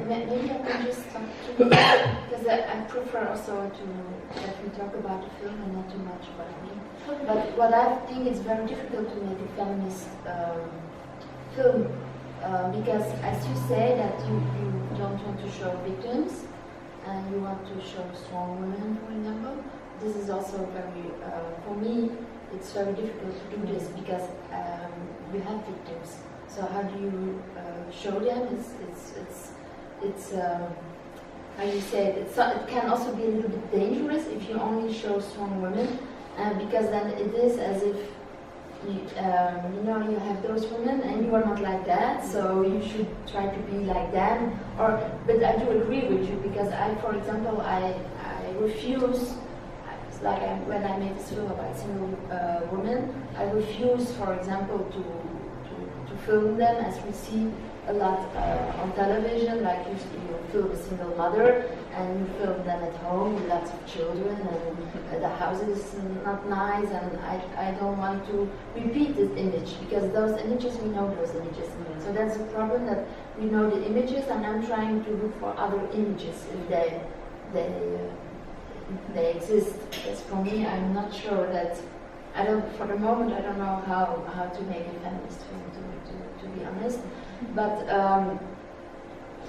maybe I can just talk to because I prefer also that we talk about the film and not too much about me. But what I think is very difficult to make a feminist film because, as you say, that you don't want to show victims and you want to show strong women, for example. This is also very, for me, it's very difficult to do this because you have victims. So how do you show them? It's how you say it? It can also be a little bit dangerous if you only show strong women, because then it is as if you have those women and you are not like that, so you should try to be like them. But I do agree with you because for example, I refuse. Like when I made this film about single women, I refuse, for example, to film them as we see a lot on television, like you film a single mother and you film them at home with lots of children and the house is not nice, and I don't want to repeat this image because those images, we know those images. So that's the problem, that we know the images and I'm trying to look for other images if they exist. Because for me, I'm not sure that, for the moment, I don't know how to make a feminist film, to be honest. But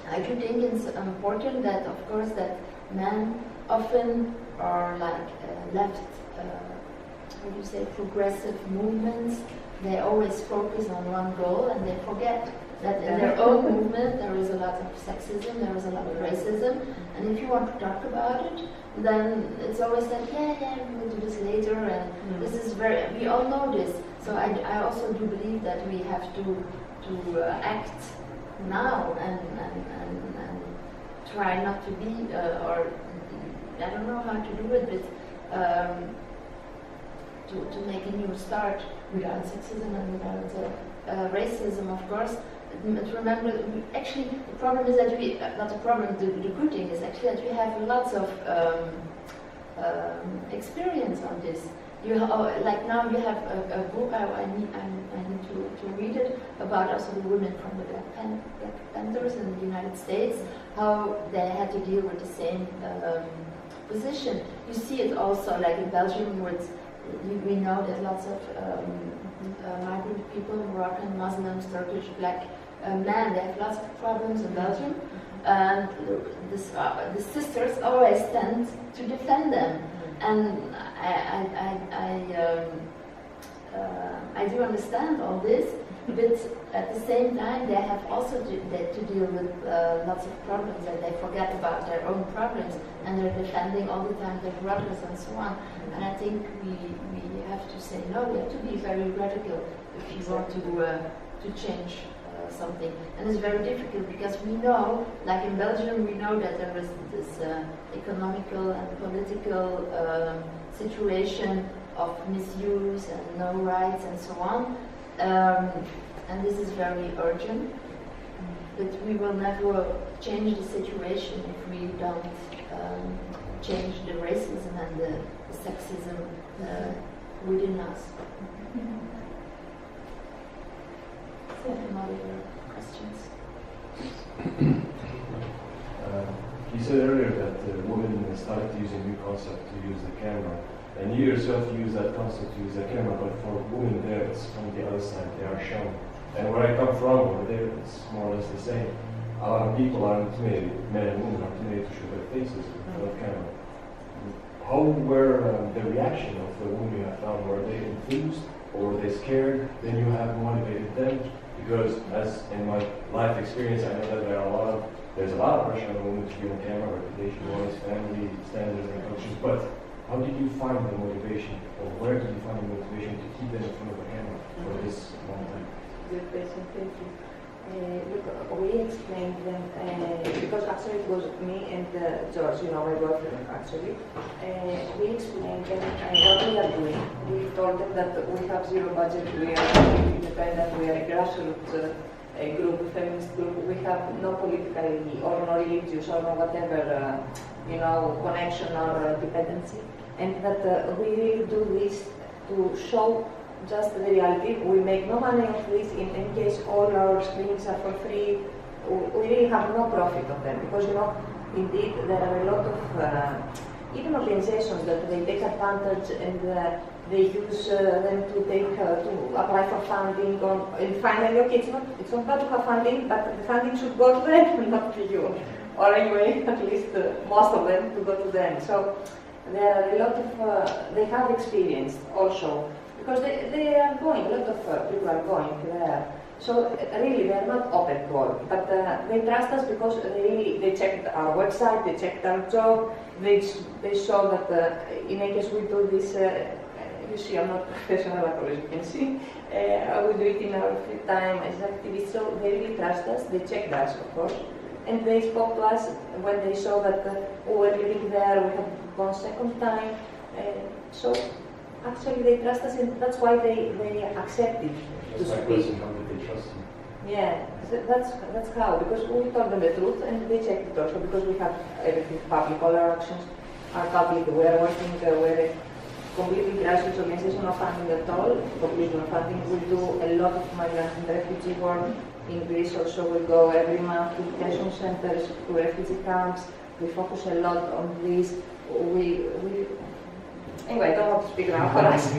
I do think it's important that, of course, that men often are like left, how do you say, progressive movements. They always focus on one goal and they forget that in their own movement there is a lot of sexism, there is a lot of racism, and if you want to talk about it, then it's always like, yeah, we will do this later, and this is we all know this. So I also do believe that we have to act now and try not to be, or I don't know how to do it, but to make a new start without sexism and without racism, of course. Remember, actually, the problem is that not a problem, the good thing is actually that we have lots of experience on this. Like now you have a book, I need to read it, about also the women from the Black Panthers in the United States, how they had to deal with the same position. You see it also like in Belgium, we know that lots of migrant people, Moroccan, Muslims, Turkish, Black men, they have lots of problems in Belgium, and the sisters always tend to defend them. And I do understand all this, but at the same time they have also to deal with lots of problems, and they forget about their own problems, and they're defending all the time their brothers and so on. And I think we have to say no. We have to be very radical if you want to change something. And it's very difficult because we know, like in Belgium, we know that there is this economical and political situation of misuse and no rights and so on. And this is very urgent. But we will never change the situation if we don't change the racism and the sexism within us. Any other questions? You said earlier that women started using new concept to use the camera, and you yourself use that concept to use the camera, but for women there, it's from the other side, they are shown. And where I come from, over there, it's more or less the same. A lot of people are intimidated, men and women are intimidated to show their faces in front of camera. How were the reaction of the women you have found? Were they enthused or were they scared? Then you have motivated them? Because as in my life experience, I know that there's a lot of pressure on women to be on camera, reputation-wise, family standards and cultures. But how did you find the motivation, or where did you find the motivation to keep them in front of the camera for this long time? Good question, thank you. Look, we explained them, because actually it was me and George, my boyfriend actually. We explained them what we are doing. We told them that we have zero budget, we are independent, we are a grassroots group, a feminist group. We have no political or no religious or no whatever, connection or dependency. And that we really do this to show just the reality. We make no money of this. In any case, all our screenings are for free. we really have no profit on them because, you know, indeed there are a lot of even organizations that they take advantage and they use them to apply for funding. And finally, okay, it's not bad to have funding, but the funding should go to them, not to you. Or anyway, at least most of them to go to them. So there are a lot of, they have experience also, because they are going, a lot of people are going there. So really, they are not open to all, but they trust us because they checked our website, they checked our job, they saw that in a case we do this, you see I'm not professional at all, as you can see, we do it in our free time as activists, so they really trust us, they checked us of course, and they spoke to us when they saw that we were living there, we had gone second time, so actually they trust us and that's why they accepted to speak. How did they trust you? Yeah, that's how, because we told them the truth and they checked it also, because we have everything public, all our actions are public, we are working, we're a completely grassroots organization, no funding at all, completely no funding. We do a lot of migrant and refugee work in Greece also, we go every month to detention centers, to refugee camps, we focus a lot on this, anyway, I don't want to speak now for us.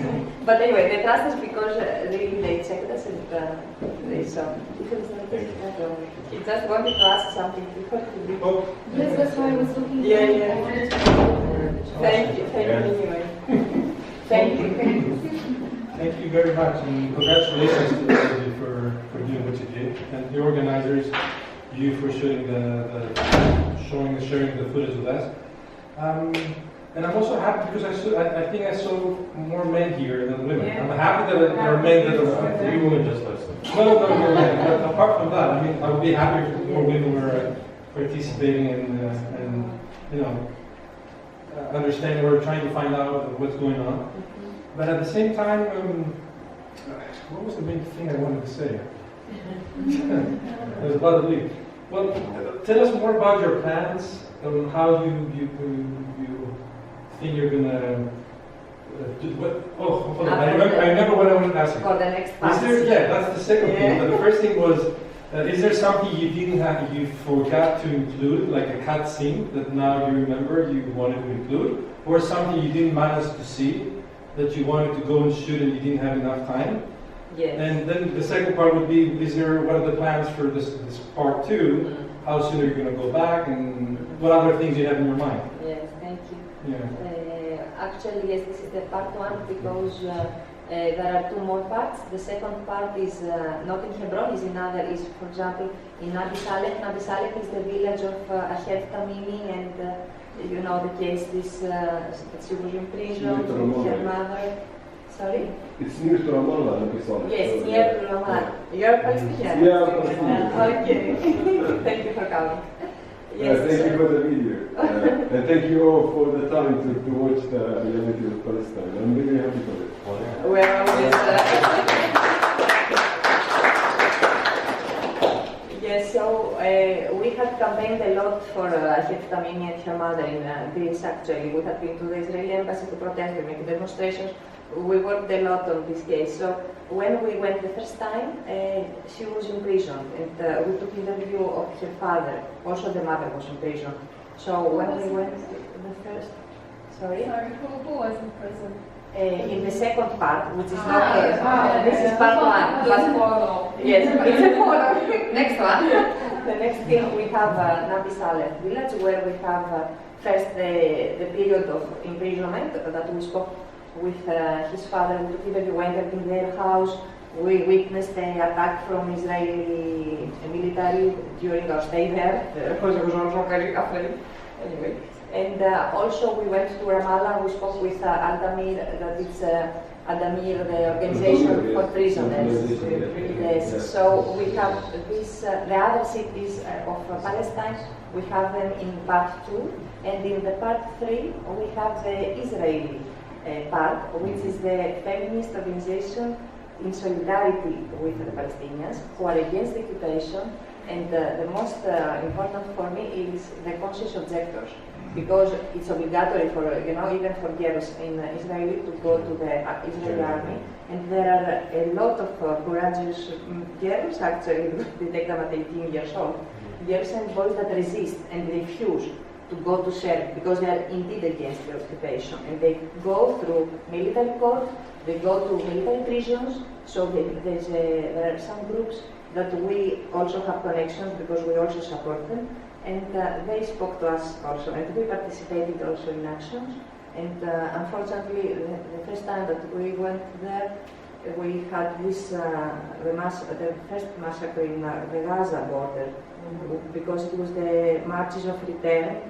But anyway, they trust us because really they checked us and they saw. He just wanted to ask something before he did. Yes, that's why I was looking. Yeah. Thank you anyway. Thank you. Thank you very much, and congratulations to you for doing what you did, and the organizers, you for sharing sharing the footage with us. And I'm also happy because I think I saw more men here than women. Yeah. I'm happy that there are men that are Three women just left. No. But apart from that, I mean, I would be happy if more women were participating and you know, understanding or trying to find out what's going on. But at the same time, what was the main thing I wanted to say? I was about to leave. Well, tell us more about your plans, how you think you're gonna do what? Oh, hold on. I remember what I wanted to ask you. For the next Is part. there, yeah, that's the second thing. But the first thing was, is there something you forgot to include, like a cut scene that now you remember you wanted to include, or something you didn't manage to see that you wanted to go and shoot and you didn't have enough time? Yes. And then the second part would be, what are the plans for this part two? How soon are you going to go back, and what other things you have in your mind? Yes, thank you. Yeah. Actually, yes, this is the part one because there are two more parts. The second part is not in Hebron, is for example, in Nabis Alek. Nabis Alek is the village of Ahed Tamimi, and you know the case, that she was in prison, her mother. Sorry? It's near to Ramallah, Nabis Alek. Yes, it's near to Ramallah. You're Palestinian? Yeah, I'm Palestinian. Okay. Thank you for coming. Yes, thank you for the video. And thank you all for the time to watch the reality of Palestine. I'm really happy for it. We're always, yes, so we had campaigned a lot for Ahed Tamimi and her mother in Greece, actually. We had been to the Israeli embassy to protest, we made demonstrations. We worked a lot on this case. So when we went the first time, she was in prison, and we took interview of her father. Also, the mother was in prison. So when we went the first, sorry, who was in prison? in the second part, which is not this is part one. Yes, it's a photo. Next one. The next thing we have Nabis Alek village, where we have first the period of imprisonment that we spoke with his father. We went in their house. We witnessed the attack from Israeli military during our stay there. Because it was also very afraid. Anyway. And also we went to Ramallah. We spoke with Al-Damir, that is Al-Damir, the organization for prisoners. Yes. So we have this, the other cities of Palestine. We have them in part 2, and in the part 3 we have the Israeli part, which is the feminist organization in solidarity with the Palestinians who are against the occupation, and the most important for me is the conscious objectors. because it's obligatory for, even for girls in Israel to go to the Israeli army. And there are a lot of courageous girls, actually, they take them at 18 years old, girls and boys that resist and refuse to go to serve because they are indeed against the occupation. And they go through military court, they go to military prisons, so there are some groups that we also have connections because we also support them. And they spoke to us also, and we participated also in actions. And unfortunately, the first time that we went there, we had this the first massacre in the Gaza border, because it was the marches of return